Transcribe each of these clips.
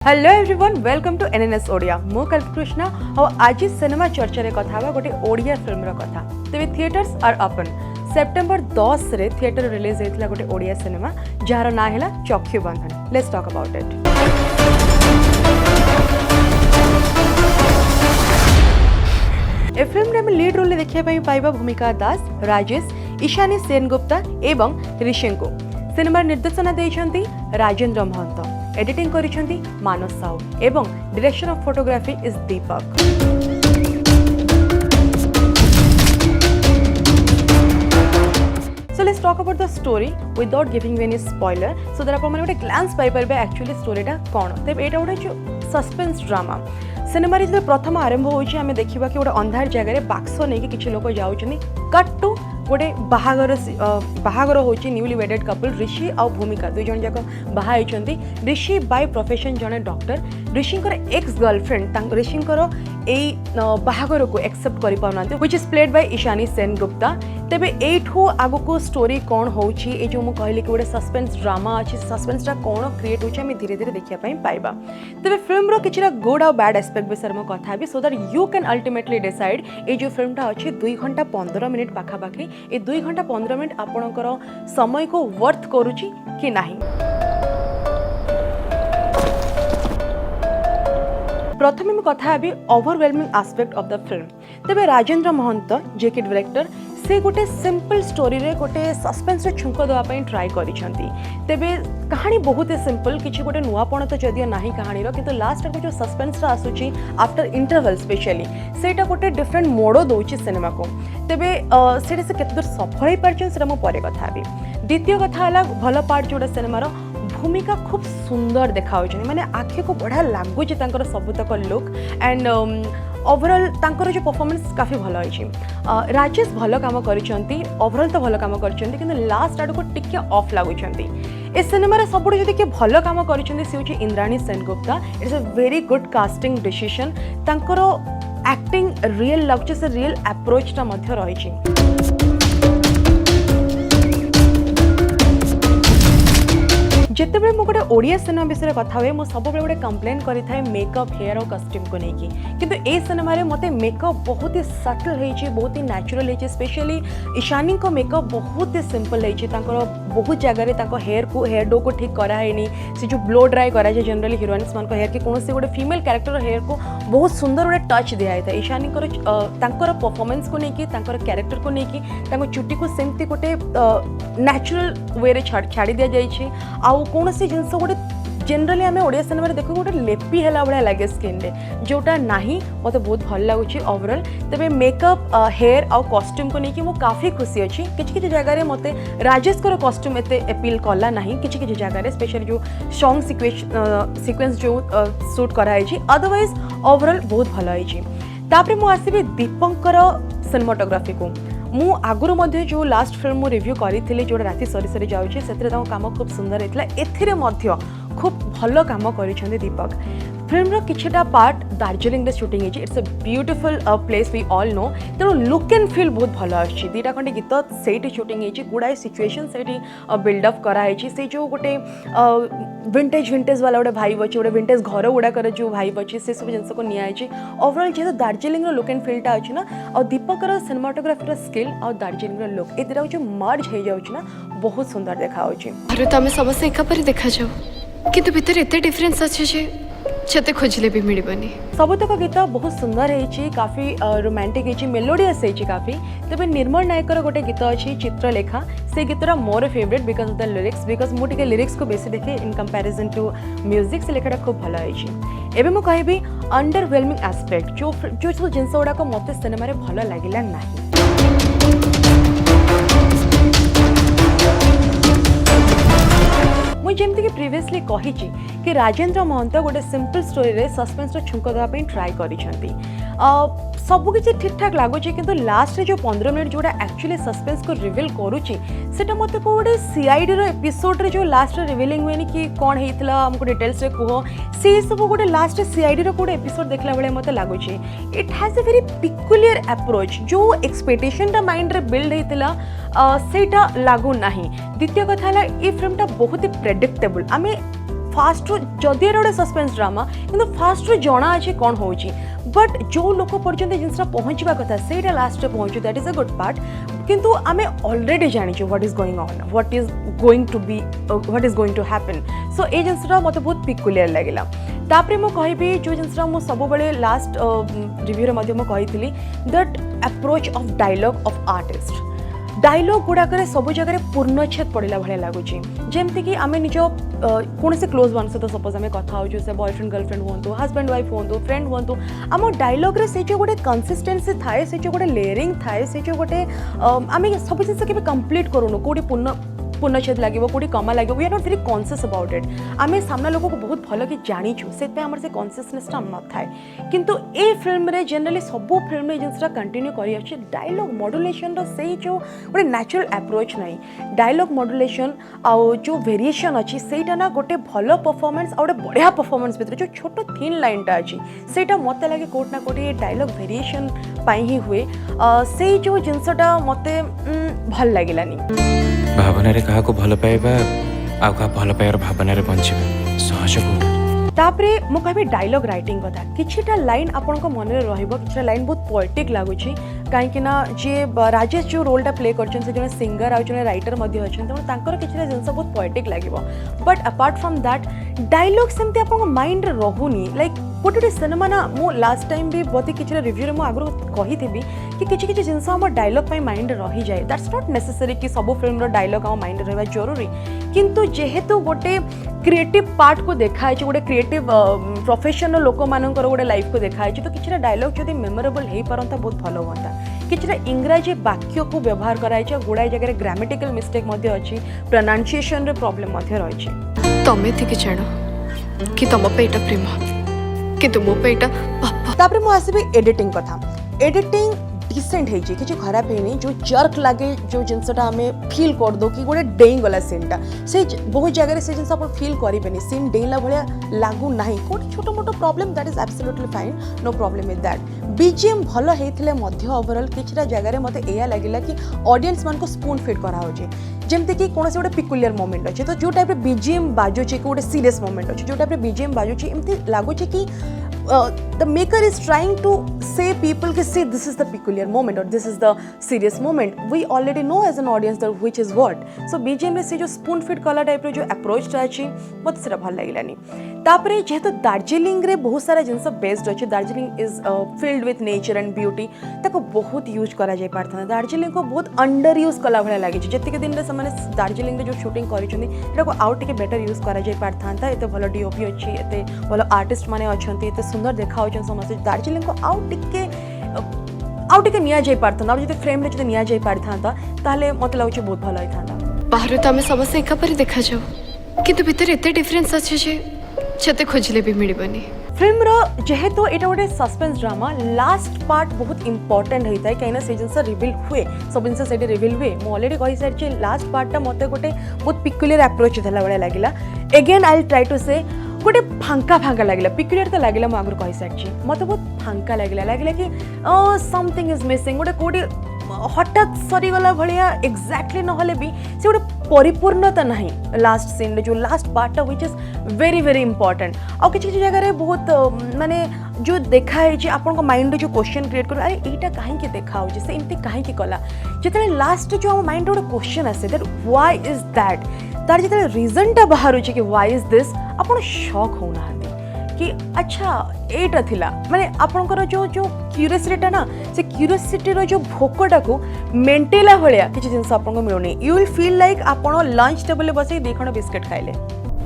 Hello everyone, welcome to NNS Odia. मो कल्पकृष्णा और आज सिनेमा चर्चा रे कथा बा गोटे ओडिया फिल्म रो कथा। तेबे थिएटर्स आर ओपन। सेप्टेम्बर 10 रे थिएटर रिलीज हेतला गोटे ओडिया सिनेमा जार ना हैला चक्षु बंधन। Let's talk about it. A film रे लीड रोल देखिया पई पाइबा भूमिका दास, राजेश, ईशानी सेनगुप्ता एवं ऋषिंको। सिनेमार निर्देशना देइछंती राजेंद्र महंत, एडिटिंग करिछंती मानस साहू एवं direction of photography is Deepak. So let's talk about the story without giving you any spoiler, so that आपण माने ग्लांस पाई परबे एक्चुअली स्टोरीटा कोन। तब एटा गोटे जो सस्पेंस ड्रामा सिनेमा रे जो प्रथम आरंभ होछि आमे देखिबा कि गोटे अंधार जगह रे बाक्स नै कि किछि लोक जाउछनी। कट टू गोटे बाहागर होछि न्यूली वेडेड कपल ऋषि और भूमिका दुई जन जाक बाहा होइछंती। ऋषि बाय प्रोफेशन जने डॉक्टर। ऋषिंकर एक्स गर्लफ्रेंड ऋषिंकर एई बाहागर को एक्सेप्ट करि पाउनांती, which is played by Ishani Sengupta. तेबे एठू आगो को स्टोरी कोन होछि ए जो मु कहले कि गोटे सस्पेंस ड्रामा अछि, सस्पेंसटा कोन क्रिएट होछि आमे धीरे धीरे देखिया पई पाइबा। तेबे फिल्म रो किछरा गुड और बैड एस्पेक्ट विषय में कथा भी, so that you can ultimately decide ए जो फिल्मटा अछि 2 घंटा 15 मिनिट पाखा पाखी ए 2 घंटा 15 मिनिट आपणकर समय को वर्थ करूछि कि नाही। प्रथमे मैं कथा heavy overwhelming aspect of the film. तेबे राजेंद्र महंत जे कि डायरेक्टर से गोटे सिंपल स्टोरी रे गोटे सस्पेंस रे छुंक देवा पई ट्राई करिसंती। तेबे कहानी बहुत ही सिंपल, किछि गोटे नुआपण तो जदियो नाही कहानी रो, किंतु लास्ट रे जो सस्पेंस रा आसुची आफ्टर इंटरवल स्पेशली सेटा गोटे डिफरेंट मोडो दोछि सिनेमा को। तेबे सेटा से केते दूर सफल होई परछन सेटा मो परे कथा हेबी। द्वितीय कथा हला भलो पार्ट जोडा सिनेमा रो भूमिका खूब सुंदर देखा माने आखि को बढ़िया लगुच सबुतक लुक एंड ओवरऑल तांकर जो परफॉर्मेंस काफी भल होइछि। राजेश भल काम करिसंती, ओवरऑल तो भल काम करिसंती, किंतु लास्ट आडू को टिके ऑफ लागुचंती। ए सिनेमा रे सबुठ जदि के भल काम करिसंती से होछि Indrani Sengupta. It's a very good casting decision. तांकर एक्टिंग रियल लगुच, से रियल अप्रोच ता मध्य रहिछि। जितेबाला मुझे गोटे ओडिया सिनेमा विषय कथा हुए मुझे सब गोटे कंप्लेन करें मेकअप, हेयर और कस्ट्यूम को लेकिन, किंतु ए सिनेमा रे मते मेकअप बहुत ही सटल है, बहुत ही नेचुरल है। स्पेशली ईशानी को मेकअप बहुत ही सिंपल है। बहुत जगह हेयर डो को ठीक कराएनी, से जो ब्लो ड्राई कराए जनरली हिरोइन्स मान हेयर के कौन से गोटे फीमेल कैरेक्टर हेयर को बहुत सुंदर गोटे टच दिखाई था। ईशानी परफॉर्मेंस को लेकिन, कैरेक्टर को लेकिन, चुटी को सेमती गोटे नेचुरल वे रे छाड़ी दि जाइए। आउ कौन सी जिनस गोटे जनरली आम ओडिया सिनेमा देखो गोटे लेपी है भाया लगे स्किन रे, जोटा नहीं मत बहुत भल लगुच ओवरऑल। तेबे मेकअप, हेयर और कॉस्ट्यूम को लेकिन मुझे काफी खुशी अच्छी। किसी जगह मत राजेश कॉस्ट्यूम एत एपिल कला ना, किसी जगह स्पेशली जो सॉन्ग सीक्वेंस जो शूट कराई, अदरवाइज ओवरऑल बहुत भल होती। मुझे दीपंकर सिनेमाटोग्राफी को मु आगुरु मध्य जो लास्ट फिल्म रिव्यू करी जो राति सरी सरी जाउछि सेतरे तांको काम खूब सुंदर हेतला। एथिरे मध्य खूब भलो काम करिसंदे दीपक। फिल्म रो किछटा पार्ट दार्जिलिंग रे शूटिंग हेछि। It's a beautiful place we all know. तेणु लुक एंड फील बहुत भलो आछि। दुईटा खंडे गीत सेठी शूटिंग हेछि, गुडाए सिचुएशन सेठी बिल्डअप करा हेछि। से जो गोटे विंटेज वाला गोटे भाइब अच्छे, गोटे विंटेज घर गुड़ाकर जो भाइब अच्छे, से सब जिन को नियाई। ओवरऑल जेहेतु दार्जिलिंग लुक एंड फीलटा अच्छी ना, और दीपकर सिनेमाटोग्राफी स्किल और दार्जिलिंग लुक ए दुटा जो मर्ज हो जाउछि ना, बहुत सुंदर देखा होछि। अरे तो आमे समस्त एका परि देखा जाऊ, किंतु भीतर एते डिफरेंस अछि जे जते खोजले भी मिलबनी। सबुतक गीत बहुत सुंदर है, काफी रोमांटिक है, मेलोडियस है काफी। तबे निर्मल नायकर गोटे गीत अच्छी चित्रलेखा, से गीतरा मोर favourite because of the lyrics, because मुझे लिरिक्स को बेसी देखे इन कंपैरिजन टू म्यूजिक। से लेखाटा खूब भल है। एबे मु कहबी अंडरवेलमिंग एस्पेक्ट, जो सब जिनस गुड़ाक मत सिनेमा रे भल लागिला नाही। मुझे जमती कि प्रीवियसली कही कि राजेंद्र महंत गोटे सिंपल स्टोरी रे सस्पेंस छुंक देवाई ट्राई करिसेंती। सबकि ठीक ठाक लगुच, किंतु लास्ट जो 15 मिनट जोड़ा एक्चुअली सस्पेंस को रिवील करुच्ची सेटा मत गोटे सीआईडी रो एपिसोड रे जो लास्ट रिवीलिंग हुए कि कौन होता आमको डिटेल्स रे कह, से सब गोटे लास्ट सीआईडी रो गोटे एपिसोड देखला बेले मत लगुच it has a very peculiar approach. जो एक्सपेक्टेशन माइंड रे बिल्ड होता सेटा लागू ना। द्वितीय कथा ये फिल्मटा बहुत ही प्रेडिक्टेबल। आमे फास्ट जदि गोटे सस्पेंस ड्रामा किंतु फास्ट जना अच्छे कौन हो बट जो लोक पर्यटन जिनसा पहुँचवा कथा से लास्ट पहुँचू that is a good part किंतु आमे ऑलरेडी जानी what is going on what is going to be what is going to happen so ये जिनसा मत बहुत पिकुलियर लगिला तापरे मो कहबी जो जिनसा मो सब बेले लास्ट रिव्यू रे मध्य मो कहितली that approach of dialogue of artist dialogue गुड़ाक सब जगह पूर्णछेद पड़ा भाई लगुच जमती कि आम निज कौन से क्लोज वन सहित सपोज आम कथा हो से बॉयफ्रेंड गर्लफ्रेंड हूँ हजबैंड वाइफ हूँ फ्रेंड हूँ आम डायलॉग से जो गोटे कंसिस्टेंसी थाए से जो गोटे लेयरिंग थाए से जो गोटे आम सब जिन के कंप्लीट करूँ कौटी पूर्णछेद लगे कौटी कमा लगे we are not very conscious about it आम सामना लोक को बहुत भल कि जानीचु से से कॉन्शियसनेसटा न थाए किंतु ए फिल्म रे जनरली सबू फिल्म जिनसा कंटिन्यू कर डायलॉग मॉड्यूलेशन से जो गोटे नेचुरल अप्रोच ना डायलॉग मॉड्यूलेशन आउ जो वेरिएशन अच्छी सेटा ना गोटे भल परफॉर्मेंस आ गोटे बढ़िया परफॉर्मेंस भितर जो छोट थिन लाइनटा अच्छी सेटा मत लगे कोट ना कोटी डायलॉग वेरिएशन ही हुए से जो जिनसटा मते भल लगिलानी भावना रे कहा को भल पाइबा आ का भल पाइबार भावना रे बंचिबा सहज को तापरे मु कहबी डायलॉग राइटिंग कथा किछिटा लाइन आपन को मन रे रहइबो किछिटा लाइन बहुत पोएटिक लागुची कहीं जे राजेश जो रोलटा प्ले करछन से जने सिंगर आ जने राइटर मध्ये अछन त तांकर किछिटा जिंस बहुत पोएटिक लागिबो but apart from that dialogue सेमते आपन को माइंड रे रहुनी लाइक गोटे सिनेमा ना मु लास्ट टाइम भी बहुत किसी रिव्यू रे मु आगु कही थी कि किसी जिनस आम डायलॉग माइंड रही जाए दैट्स नॉट नेसेसरी कि सब फिल्म डायलॉग आम माइंड रहा जरूरी किंतु जेहेतु गोटे क्रिएटिव पार्ट को देखाई गोटे क्रिएटिव प्रोफेशन लोक मानकर गोटे लाइफ को देखाई तो किसी डायलॉग जब मेमोरेबल हो पारता बहुत भल हाँ किसी इंग्राजी वाक्य को व्यवहार कराई गुड़ाए जगह ग्रामेटिकल मिस्टेक अच्छी प्रोनाउंसिएशन रे प्रॉब्लम रही तमें थी जान कि तुम पे एटा प्रेम किंतु मो पे एटा पापा तापरे मु आसीबी एडिटिंग कथा एडिटिंग डिसेंट है किसी खराब है जो जर्क लगे जो जिनसटा आम फिल कर दो कि गोटे डेई गला सीनटा से बहुत जगह से जिन फिल करेंगे सीन डेला भाया लागू ना कौट छोट मोट problem that is absolutely fine no problem with that BGM भल होते ओवरऑल किसी जगह मत यह लगे कि ऑडियंस मान को स्पून फिट कराऊे जमती कि कौन से गोटे पिकुलियर मोमेंट अच्छे तो जो टाइप बीजीएम बाजुचे कि गोटे सीरियस मोमेंट अच्छे जो टाइप बीजीएम बाजुचे एमती लगुच कि the maker is trying to say people कि see this is the peculiar moment or this is the serious moment we already know as an audience that which is what so BGM रे से जो spoon feed कला type रे जो approach टा अछि मत सेरा भल लागिलानी तापरे जेहेतु दार्जिलिंग रे बहुत सारा जिनस बेस्ड अछि Darjeeling is filled with nature and beauty ताको बहुत यूज करा जाय पारथा दार्जिलिंग को बहुत अंडर यूज कला भला लागि जति के दिन रे समान दार्जिलिंग रे जो शूटिंग करिसथि एटा को आउट के बेटर यूज करा जाय पारथा एते भलो डीओपी अछि एते भलो आर्टिस्ट माने अछंती एते सुंदर देखा होचन समस्त दार्जिलिंग को आउट के निया जाय पारथा और जति फ्रेम रे जति निया जाय पारथा ताले मत लागुची बहुत भलो होइथांता बाहर तो आम समस्त एका परी देखा जाऊ किंतु भीतर एते डिफरेंस अच्छे जते खोजले भी मिलबनी फिल्म रो जेहेतु एटा गोटे सस्पेंस ड्रामा लास्ट पार्ट बहुत इंपोर्टेंट होता है कहीं से जिनस रिवील हुए सब जिन से रिवील हुए मुझे ऑलरेडी कही सारी लास्ट पार्टा मत गोटे बहुत पिकुलियर अप्रोच देला भाया लगिला अगेन आई ट्राई टू से गोटे फांका फांका लगिला पिकुलियर तो लगिला मुझे आगु कही सारी मत बहुत फांका लगिला कि समथिंग इज मिसिंग गोटे कोडी हठात सरीगला भाया एक्जाक्टली नहले भी से गोटे परिपूर्णता नहीं लास्ट सीन जो लास्ट पार्टा which is very very important आ किसी जगह बहुत माने जो देखा है आपन माइंड जो क्वेश्चन क्रिएट कर अरे एटा कहीं देखा हो से एमती कहीं कला जिते लास्ट जो आम माइंड गोटे क्वेश्चन आसे दैट व्हाई इज दैट तार जिते रीजनटा बाहर कि व्हाई इज दिस आपन शॉक होना कि अच्छा एटा थिला माने आपनकर जो जो क्यूरियोसिटीटा ना से क्यूरियोसिटी रो जो भोकटा को मेंटेला भलिया किछि जिंस आपन को मिलुनी यू विल फील लाइक आपन लंच टेबल बसे दे खण बिस्किट खाइले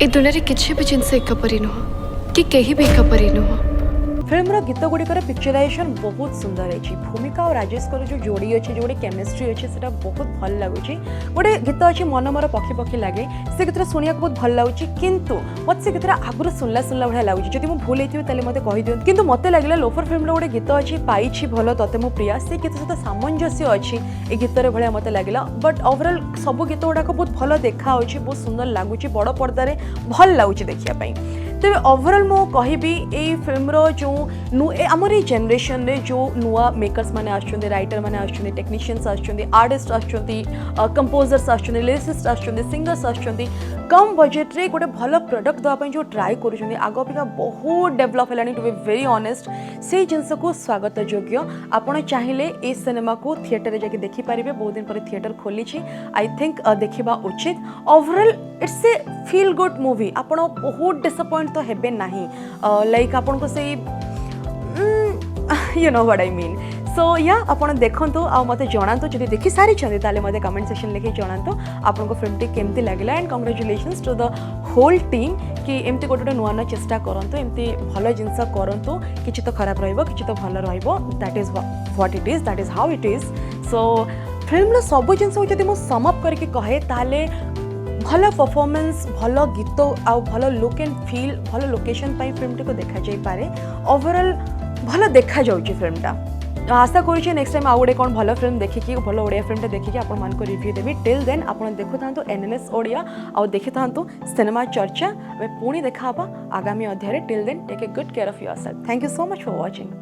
ए दुनिया रे किछि भी जिंस एक परी न कि केही भी एक परी न फिल्म गीत गुड़िकर पिक्चराइजेशन बहुत सुंदर है भूमिका और राजेश जो जोड़ी अच्छे जो केमिस्ट्री अच्छे से बहुत भल लगुच गोटे गीत अच्छे मन मोर पक्षी पक्षी लगे से गीत शुणा बहुत भल लगुच किंतु मत से गीत आगुरी सुनला सुनला भाया लगुच जब मुझे भूल होती मत कहीदियो कि मत लगे लोफर फिल्म गोटे गीत अच्छी पाई भल तते मो प्रिया से गीत सहित सामंजस्य अच्छी ए गीतर भाया मत लगे बट ओवरऑल सब गीत गुड़ाक बहुत भल देखा बहुत सुंदर लगुच बड़ पर्दार भल लगुच देखापी तेज ओवरऑल मु कहबी ए फिल्म जो आमर ये जेनरेशन रे जो नुआ मेकर्स माने आछुंदे राइटर माने आछुंदे टेक्नीशियंस आछुंदे आर्टिस्ट आछुंदे कंपोजर्स आछुंदे लिरिसिस्ट आछुंदे सिंगर्स आछुंदे कम बजेट रे गोटे भल प्रडक्ट देवाई जो ट्राए कर आग अपेक्षा बहुत डेभलप है टू बी वेरी ऑनेस्ट से जिनस को स्वागत योग्य आपड़ चाहिए ए सिनेमा को थिएटर जाके देखिपारे बहुत दिन पर थिएटर खोली आई थिंक देखा उचित overall it's a feel good movie आप बहुत डिसअपॉइंट तो हेबे नहीं लाइक आपन को से you know what I mean so या आपन देखंतु आ मते जणांतु जदि देखि सारी छथि ताले मते कमेंट सेक्शन लिखि जणांतु आपन को फिल्म टी केमती लागला and congratulations to the whole team कि एमती गोटे नुआ नुआ चेष्टा करंतु एमती भल जिनस करंतु किछि तो खराब रहइबो किछि तो भल रहइबो that is what it is that is how it is so film रो सब जिनस जदि मो सम अप करके कहे ताले भल परफॉर्मेंस भल गीत आ भल लुक एंड फील भल लोकेशन पाई फिल्म टी को देखा जाई पारे ओवरऑल भल देखा जाउची फिल्मटा आशा करुच्छे नेक्स्ट टाइम आउ गोटे कौन भल फिल्म देखिकी भल ओडिया फिल्मटा देखिकी आपण मान को रिव्यू देबी टिल देन आपण देखु थांतु एनएनएस ओडिया आ देखि थांतु सिनेमा चर्चा पुणी देखा आगामी अध्याय till then take a good care of yourself thank you so much for watching.